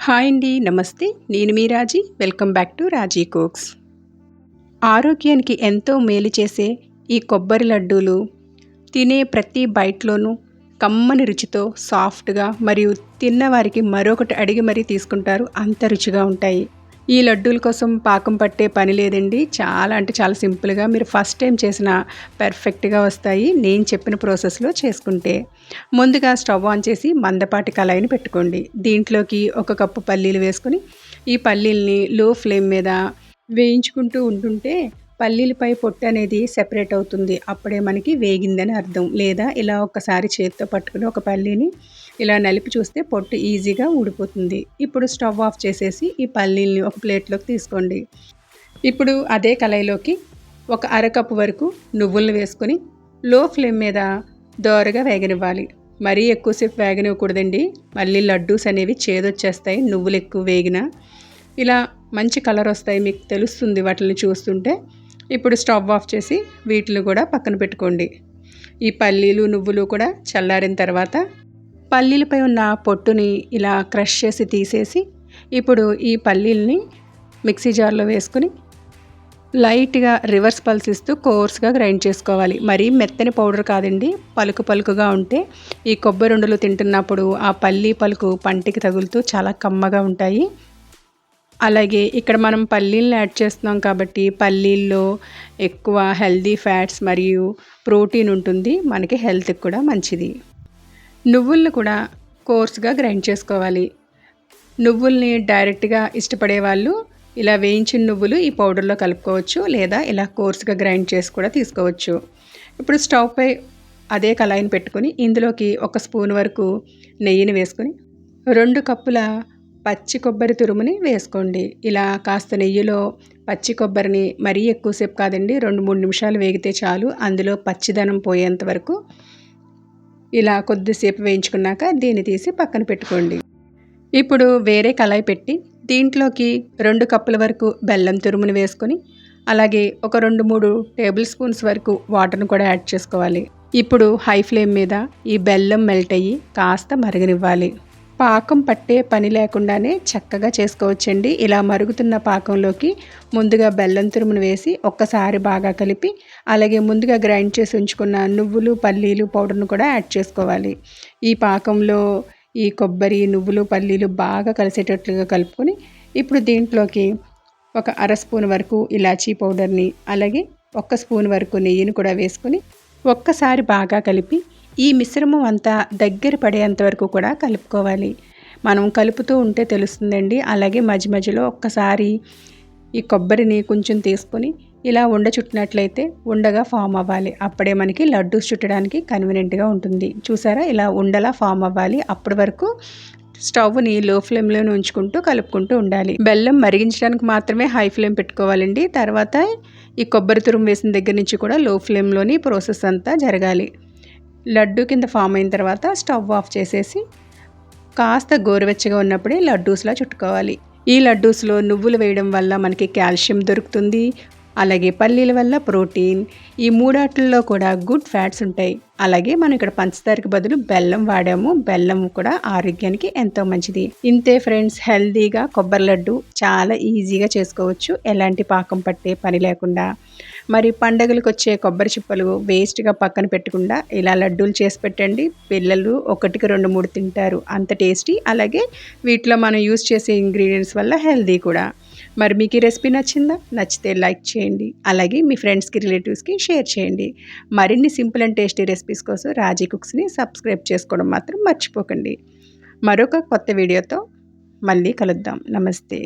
Hi అండి. నమస్తే. నేను మీ Raji. Welcome back to Raji cooks. ఆరోగ్యానికి ఎంతో మేలు చేసే ఈ కొబ్బరి లడ్డూలు తినే ప్రతి బైట్‌లోనూ కమ్మని రుచితో సాఫ్ట్‌గా మరియు తిన్నవారికి మరొకటి అడిగి మరీ తీసుకుంటారు. అంత రుచిగా ఉంటాయి. ఈ లడ్డూల కోసం పాకం పట్టే పని లేదండి. చాలా అంటే చాలా సింపుల్‌గా మీరు ఫస్ట్ టైం చేసినా పర్ఫెక్ట్‌గా వస్తాయి. నేను చెప్పిన ప్రాసెస్‌లో చేసుకుంటే. ముందుగా స్టవ్ ఆన్ చేసి మందపాటి కళాయిని పెట్టుకోండి. దీంట్లోకి ఒక కప్పు పల్లీలు వేసుకొని ఈ పల్లీల్ని లో ఫ్లేమ్ మీద వేయించుకుంటూ ఉంటుంటే పల్లీలపై పొట్టు అనేది సెపరేట్ అవుతుంది. అప్పుడే మనకి వేగిందని అర్థం. లేదా ఇలా ఒక్కసారి చేత్తో పట్టుకుని ఒక పల్లీని ఇలా నలిపి చూస్తే పొట్టు ఈజీగా ఊడిపోతుంది. ఇప్పుడు స్టవ్ ఆఫ్ చేసేసి ఈ పల్లీల్ని ఒక ప్లేట్లోకి తీసుకోండి. ఇప్పుడు అదే కళాయిలోకి ఒక అరకప్పు వరకు నువ్వులను వేసుకొని లో ఫ్లేమ్ మీద దోరగా వేగనివ్వాలి. మరీ ఎక్కువసేపు వేగనివ్వకూడదండి. మళ్ళీ లడ్డూస్ అనేవి చేదొచ్చేస్తాయి నువ్వులు ఎక్కువ వేగినా. ఇలా మంచి కలర్ వస్తాయి, మీకు తెలుస్తుంది వాటిని చూస్తుంటే. ఇప్పుడు స్టవ్ ఆఫ్ చేసి వీటిని కూడా పక్కన పెట్టుకోండి. ఈ పల్లీలు నువ్వులు కూడా చల్లారిన తర్వాత పల్లీలపై ఉన్న పొట్టుని ఇలా క్రష్ చేసి తీసేసి ఇప్పుడు ఈ పల్లీల్ని మిక్సీ జార్లో వేసుకుని లైట్గా రివర్స్ పల్స్ ఇస్తూ కోర్స్గా గ్రైండ్ చేసుకోవాలి. మరీ మెత్తని పౌడర్ కాదండి, పలుకు పలుకుగా ఉంటే ఈ కొబ్బరి ఉండలు తింటున్నప్పుడు ఆ పల్లీ పలుకు పంటికి తగులుతూ చాలా కమ్మగా ఉంటాయి. అలాగే ఇక్కడ మనం పల్లీలను యాడ్ చేస్తున్నాం కాబట్టి పల్లీల్లో ఎక్కువ హెల్దీ ఫ్యాట్స్ మరియు ప్రోటీన్ ఉంటుంది. మనకి హెల్త్కి కూడా మంచిది. నువ్వులను కూడా కోర్స్గా గ్రైండ్ చేసుకోవాలి. నువ్వుల్ని డైరెక్ట్గా ఇష్టపడే వాళ్ళు ఇలా వేయించిన నువ్వులు ఈ పౌడర్లో కలుపుకోవచ్చు, లేదా ఇలా కోర్స్గా గ్రైండ్ చేసి కూడా తీసుకోవచ్చు. ఇప్పుడు స్టవ్ పై అదే కళాయిని పెట్టుకొని ఇందులోకి ఒక స్పూన్ వరకు నెయ్యిని వేసుకొని 2 కప్పుల పచ్చి కొబ్బరి తురుముని వేసుకోండి. ఇలా కాస్త నెయ్యిలో పచ్చి కొబ్బరిని మరీ ఎక్కువసేపు కాదండి, 2-3 నిమిషాలు వేగితే చాలు. అందులో పచ్చిదనం పోయేంత వరకు ఇలా కొద్దిసేపు వేయించుకున్నాక దీన్ని తీసి పక్కన పెట్టుకోండి. ఇప్పుడు వేరే కళాయి పెట్టి దీంట్లోకి 2 కప్పుల వరకు బెల్లం తురుముని వేసుకొని అలాగే ఒక 2-3 టేబుల్ స్పూన్స్ వరకు వాటర్ని కూడా యాడ్ చేసుకోవాలి. ఇప్పుడు హై ఫ్లేమ్ మీద ఈ బెల్లం మెల్ట్ అయ్యి కాస్త మరగనివ్వాలి. పాకం పట్టే పని లేకుండానే చక్కగా చేసుకోవచ్చండి. ఇలా మరుగుతున్న పాకంలోకి ముందుగా బెల్లం తురుమును వేసి ఒక్కసారి బాగా కలిపి అలాగే ముందుగా గ్రైండ్ చేసి ఉంచుకున్న నువ్వులు పల్లీలు పౌడర్ను కూడా యాడ్ చేసుకోవాలి. ఈ పాకంలో ఈ కొబ్బరి నువ్వులు పల్లీలు బాగా కలిసేటట్లుగా కలుపుకొని ఇప్పుడు దీంట్లోకి ఒక అర స్పూన్ వరకు ఇలాచీ పౌడర్ని అలాగే 1 స్పూన్ వరకు నెయ్యిని కూడా వేసుకొని ఒక్కసారి బాగా కలిపి ఈ మిశ్రమం అంతా దగ్గర పడేంత వరకు కూడా కలుపుకోవాలి. మనం కలుపుతూ ఉంటే తెలుస్తుందండి. అలాగే మధ్య మధ్యలో ఒక్కసారి ఈ కొబ్బరిని కొంచెం తీసుకొని ఇలా ఉండ చుట్టినట్లయితే ఉండగా ఫామ్ అవ్వాలి. అప్పుడే మనకి లడ్డూస్ చుట్టడానికి కన్వీనియంట్గా ఉంటుంది. చూసారా, ఇలా ఉండలా ఫామ్ అవ్వాలి. అప్పటి వరకు స్టవ్ని లో ఫ్లేమ్లోనే ఉంచుకుంటూ కలుపుకుంటూ ఉండాలి. బెల్లం మరిగించడానికి మాత్రమే హై ఫ్లేమ్ పెట్టుకోవాలండి. తర్వాత ఈ కొబ్బరి తురుము వేసిన దగ్గర నుంచి కూడా లో ఫ్లేమ్లోని ప్రాసెస్ అంతా జరగాలి. లడ్డు కింద ఫామ్ అయిన తర్వాత స్టవ్ ఆఫ్ చేసేసి కాస్త గోరువెచ్చగా ఉన్నప్పుడే లడ్డూస్లా చుట్టుకోవాలి. ఈ లడ్డూస్లో నువ్వులు వేయడం వల్ల మనకి కాల్షియం దొరుకుతుంది. అలాగే పల్లీల వల్ల ప్రోటీన్, ఈ మూడాట్లలో కూడా గుడ్ ఫ్యాట్స్ ఉంటాయి. అలాగే మనం ఇక్కడ పంచదారకు బదులు బెల్లం వాడాము. బెల్లం కూడా ఆరోగ్యానికి ఎంతో మంచిది. ఇంతే ఫ్రెండ్స్, హెల్తీగా కొబ్బరి లడ్డు చాలా ఈజీగా చేసుకోవచ్చు, ఎలాంటి పాకం పట్టే పని లేకుండా. మరి పండగలకు వచ్చే కొబ్బరి చిప్పలు వేస్ట్గా పక్కన పెట్టకుండా ఇలా లడ్డూలు చేసి పెట్టండి. పిల్లలు 1కి 2-3 తింటారు, అంత టేస్టీ. అలాగే వీటిలో మనం యూజ్ చేసే ఇంగ్రీడియంట్స్ వల్ల హెల్తీ కూడా. మరి మీకు ఈ రెసిపీ నచ్చిందా? నచ్చితే లైక్ చేయండి. అలాగే మీ ఫ్రెండ్స్కి రిలేటివ్స్కి షేర్ చేయండి. మరిన్ని సింపుల్ అండ్ టేస్టీ రెసిపీస్ కోసం రాజీ కుక్స్ని సబ్స్క్రైబ్ చేసుకోవడం మాత్రం మర్చిపోకండి. మరొక కొత్త వీడియోతో మళ్ళీ కలుద్దాం. నమస్తే.